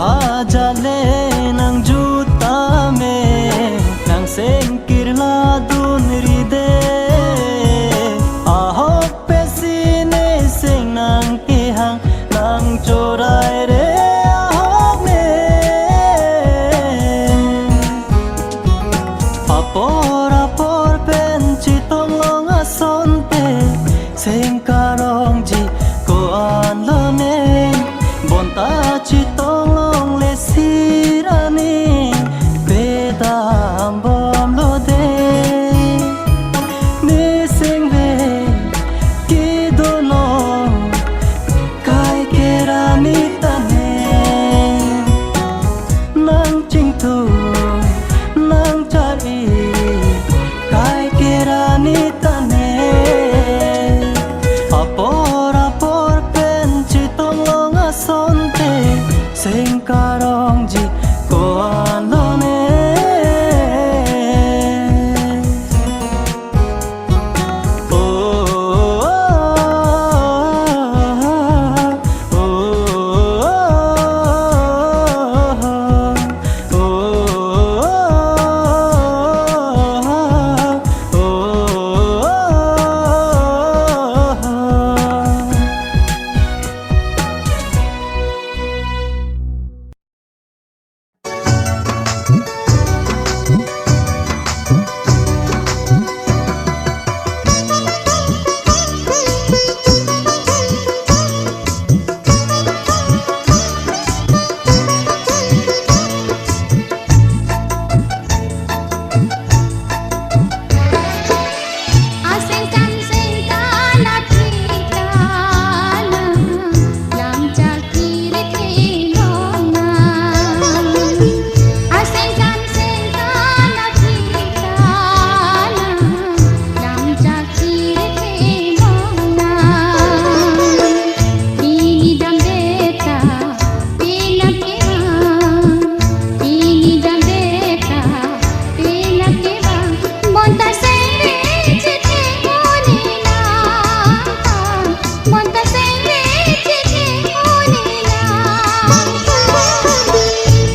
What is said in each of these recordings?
Hajale nang juta me nang sengkir ladun ride ahok pesine seng nang kehang nang chorai re ahok me apor pen chitong long asonte seng karong ji ko an lo ne bonta chitong long le sirani bedam bom lo de ni sing ve ki dono kai kerani tane nang ching tu nang chari kai kerani tane apor pen chitong long asonte sing karong ji ko an lo ne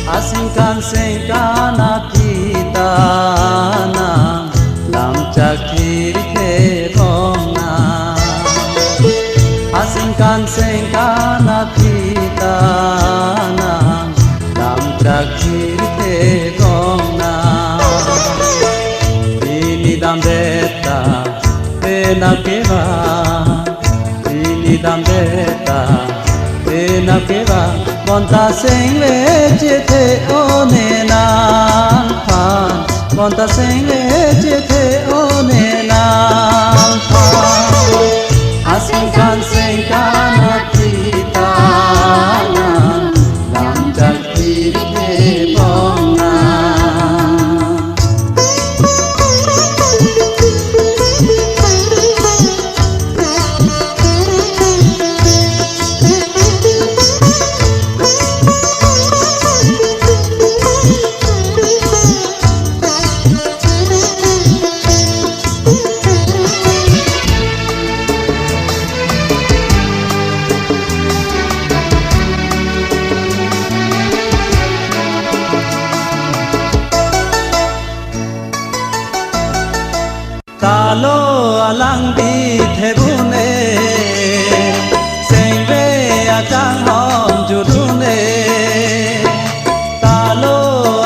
Asingkan sengkana kita na lam chakir the romna Asingkan sengkana kita na lam chakir the romna Ini dam beta pena keva Ini dam beta pena keva Bonta sing le chithe one nang phan Bonta sing le chithe one nang phan Asingkan sengkana kita lam chakir the romna Talo alang di thebune sengve achang hom jurune Talo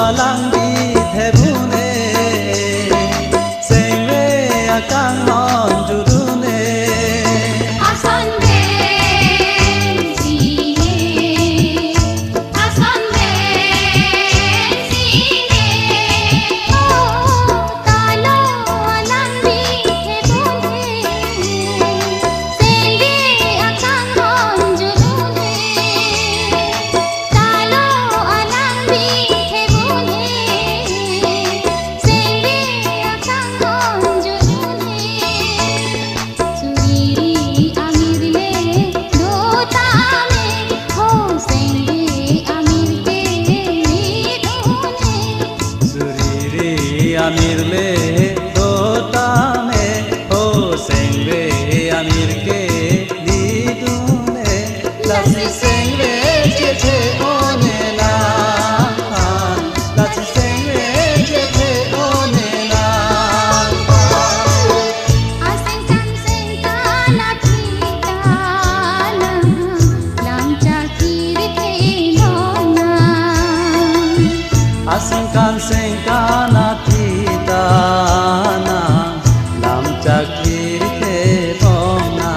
alang di thebune sengve achang hom jurune Asan ben sine oh talo alang di thebune asingkan sengkana titana lam cakir te pomna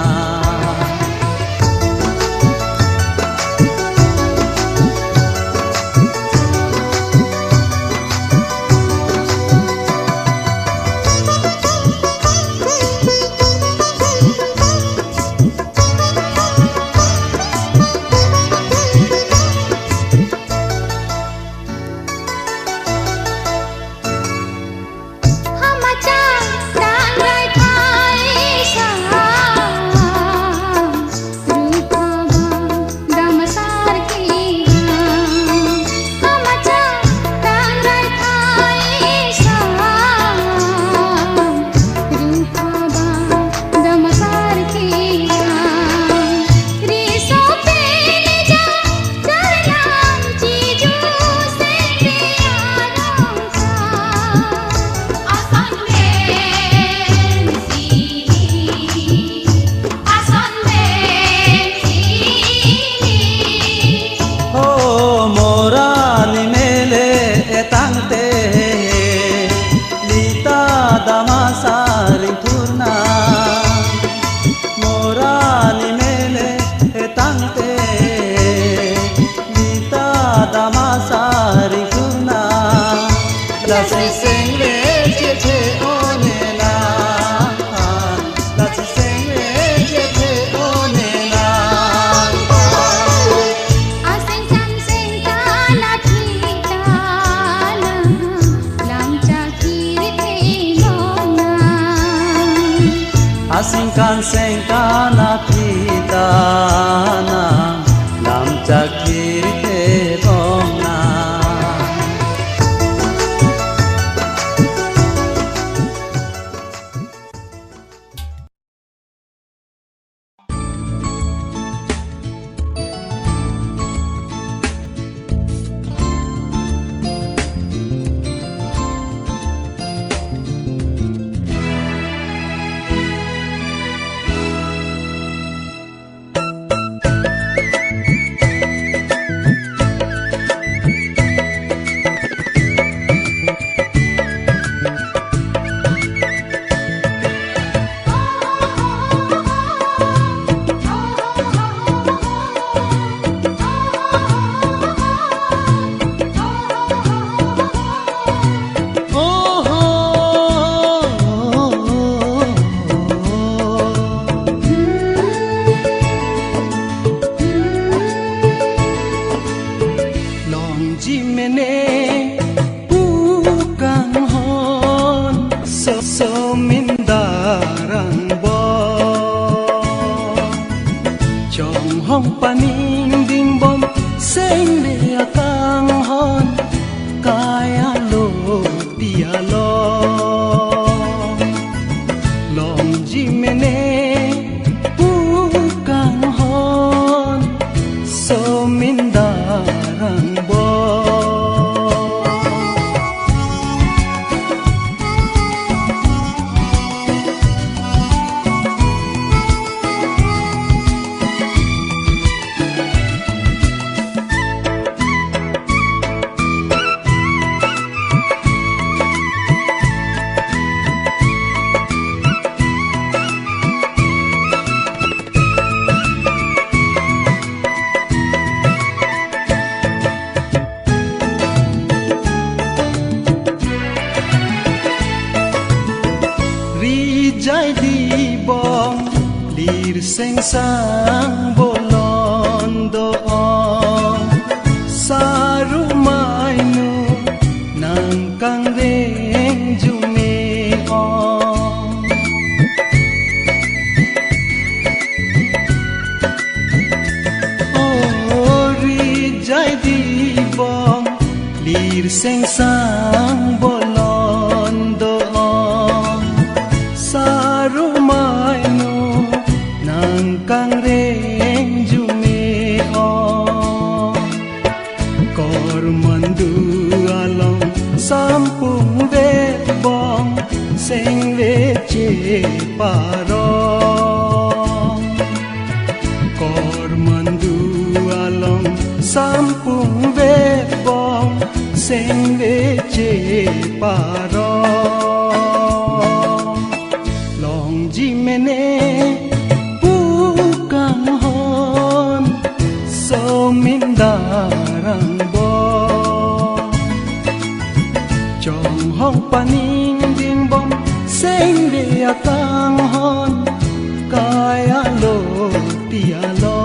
asingkan sengkana titana lam cakir te pomna seng sang bolon doon sa rumay no ng kang reng jumeon oh rijay di bong lir seng sang bolon doon sa rumay no kang reng jumeon kor mandu along sampung vet bong seng veche parong kor mandu along sampung bebong sing ce paro long ji mene bukan hon so mindarang bo chong hong paning ding bom sing de akang hon kaya lo tia lo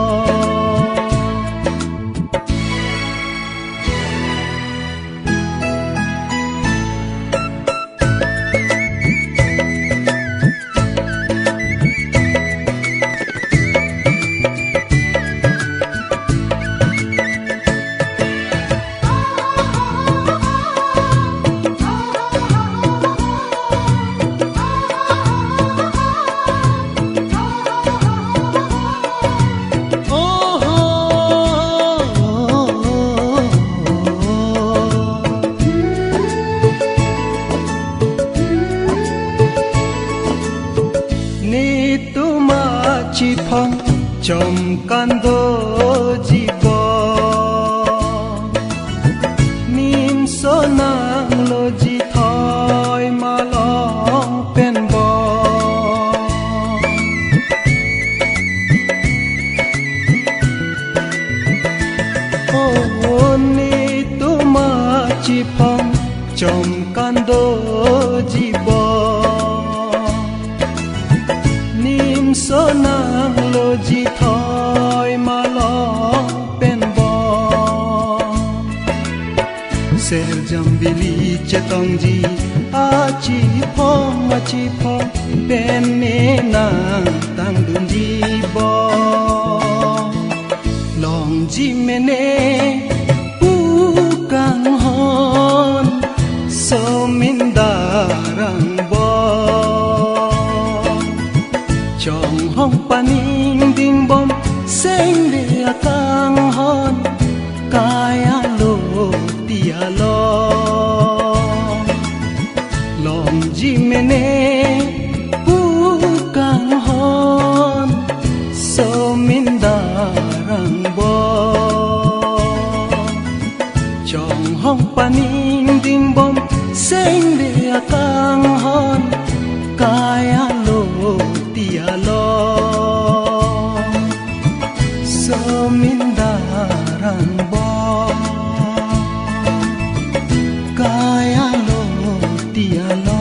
phong chom kan do ji bo nim so nang lo ji thoi ma long pen bo o ni tu ma chi phong chom kan do ji bo nim so nang lo ji thoi ma lo pen bo ser jam bili chetong ji a chi phong pen me na tang dun ji bo long ji mene pu kang hon so min darang bo chong hong paning ding bom sing de akang hon kaya lo tia lo long ji mene pu kang hon so min darang bo chong hong paning ding bom sing de akang hon kaya lo tia lo so min darang bo kaya lo tia lo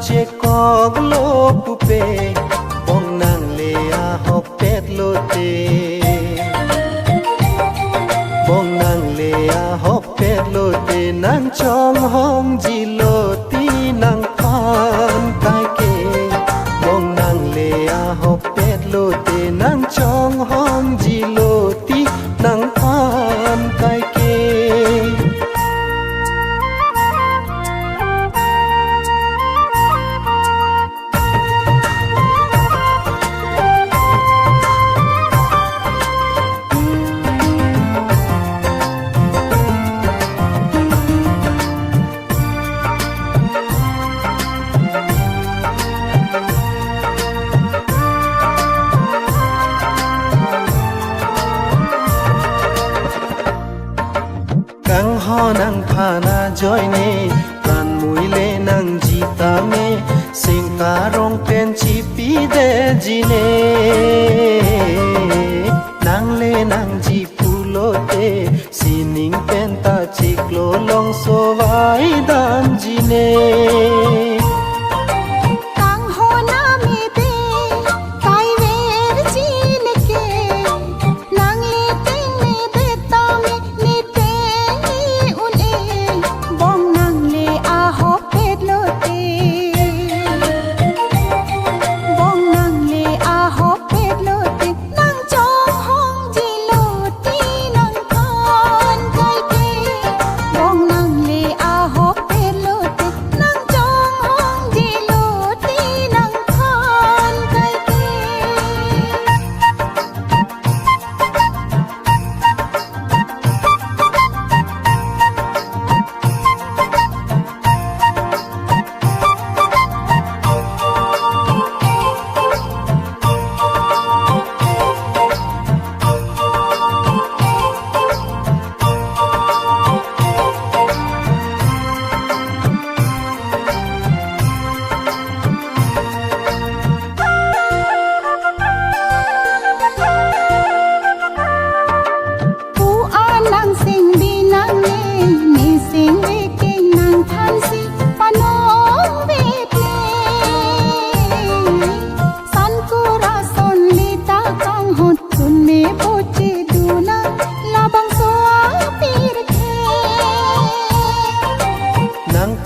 che kog lo pupe bong nang le a hok pet lo te bong nang le a hok pet lo te nang chong hong ji lo ti nang pan kai ke bong nang le a hok pet lo te nang chong hong ji lo ti nang pan kai ke nang phana joine pran muile nang jitame singka rong pen chipi de jine nang le nang ji pulote sining pen ta chiklo long so vai dan jine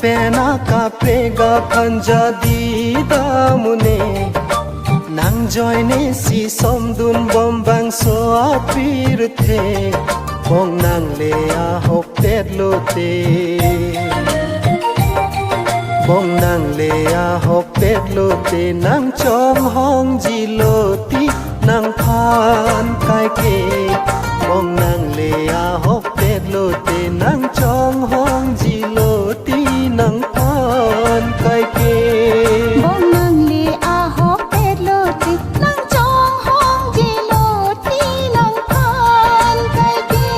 pena ka prega khanja di damune nang joine si somdun bombang so apir the bong nang le a hopet lote bong nang le a hopet lote nang chong hong ji loti nang phan kai ke bong nang le a hopet lote nang chong hong ji loti nang phan kai ke bong nang le a hopet loti nang chong hong ji loti nang phan kai ke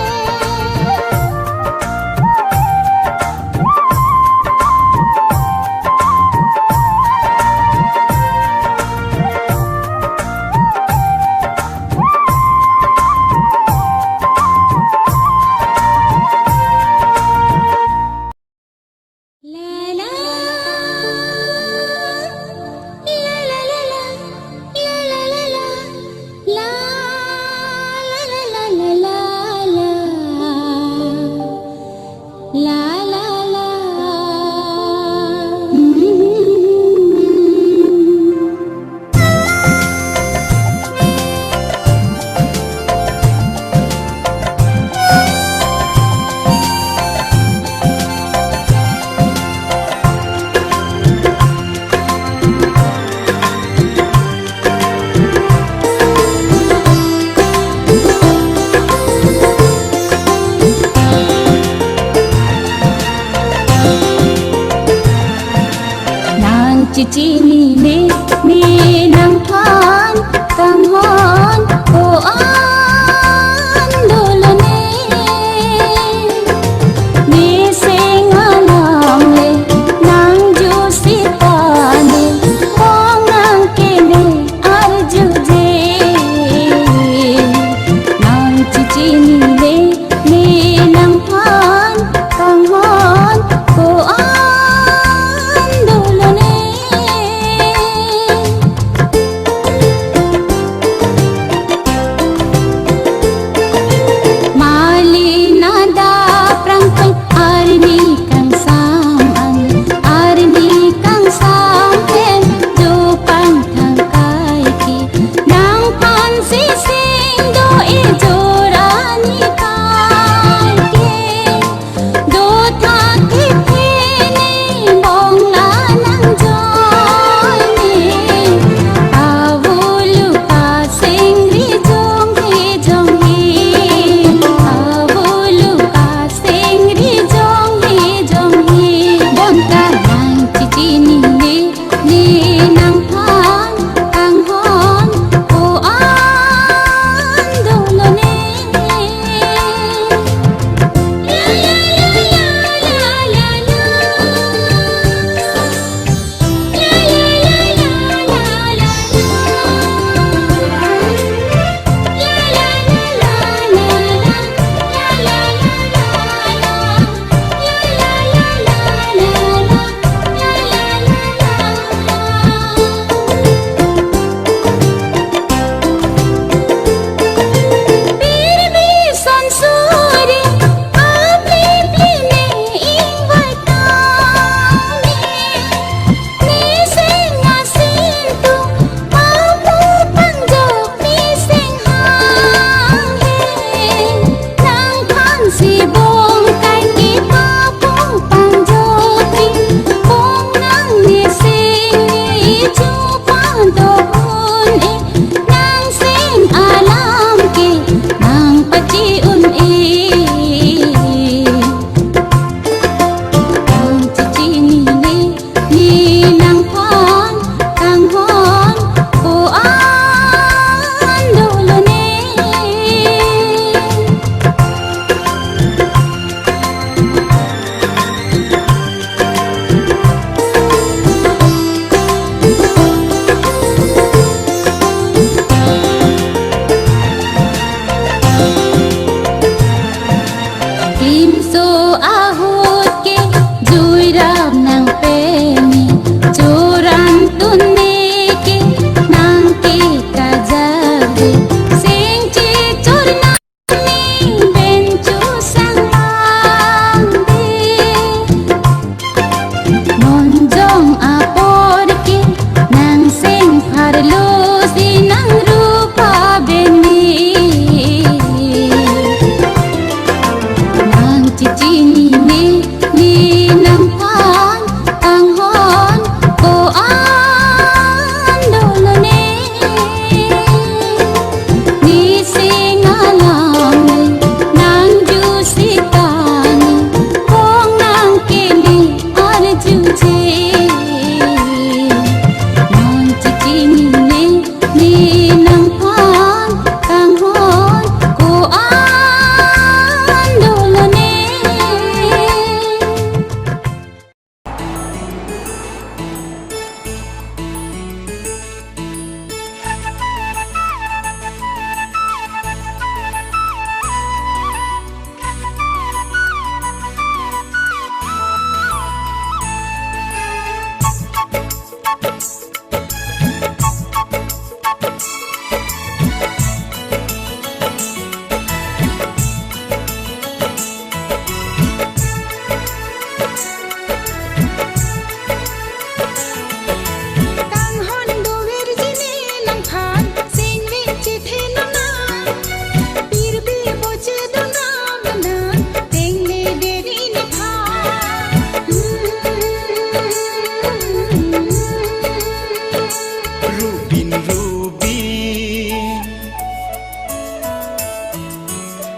Cici ni nang than tang hon o an dolo ni sing alam le nang ju si pa ne bong nang ke ne ar ju je nang cici ni nang than tang hon o an dolo ne Dolo ne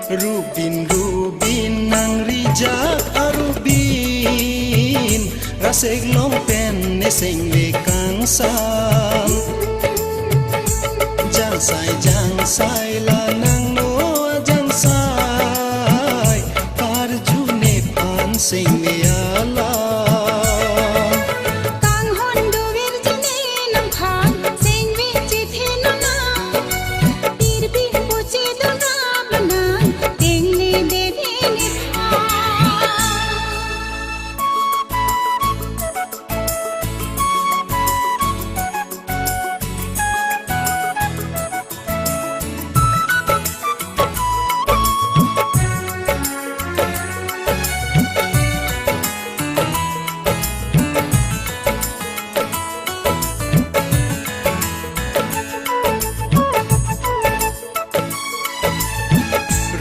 Rubin Rubin nang rijak arubin raseg lompen neseng le kangsan jang sai la nang no jang sai parju ne pan sing me ala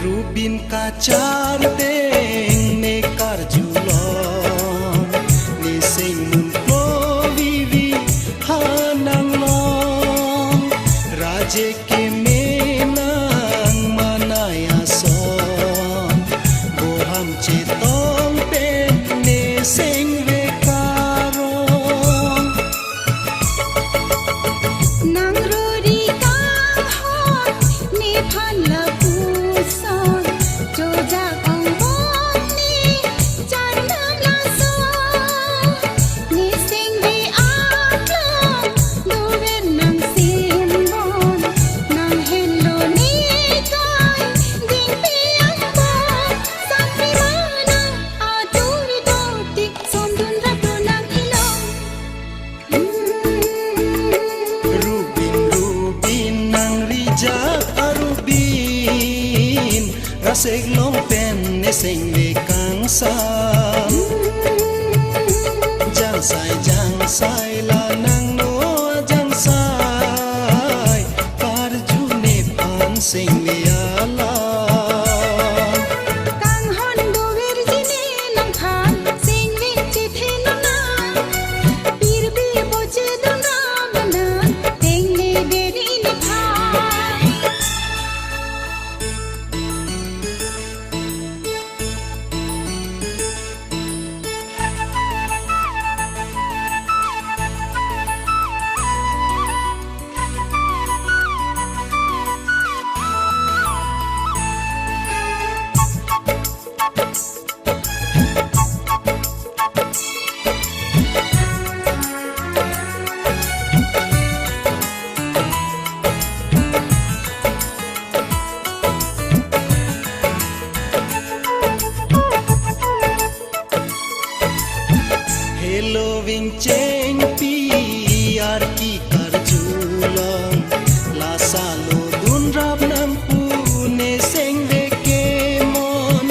Rubin kacar teng nekar julon ni sing mun ko vivi hanang long raje ke menang manaya son boham cetong pen ne sing ve karong nang ruri kang hon ni phan la raseg lompen neseng le kangsan jang sai la nang no jang sai parju ne pan sing me ala kang hon do vir jine nang phan sing vi chi the na na pir bi bo che do na bana teng ne de ri ni pha Loving cheng pi ar ki kar julong la salo dun rap nam pu ne seng ve ke mon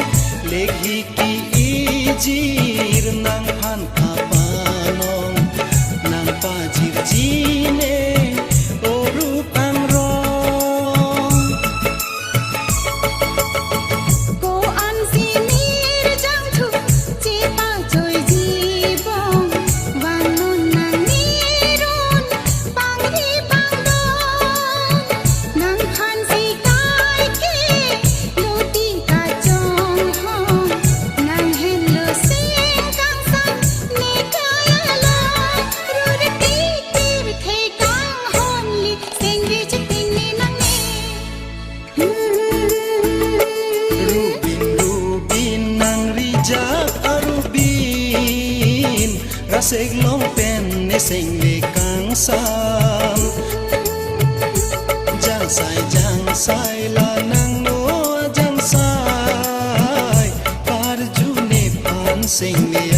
leghi ki ijir nang phan ka panong nang pa jir jine o rup ang rong ko an si mir jang thu che pa choi ji raseg lompen neseng le kangsan jang sai la nang no jang sai parju ne pan sing me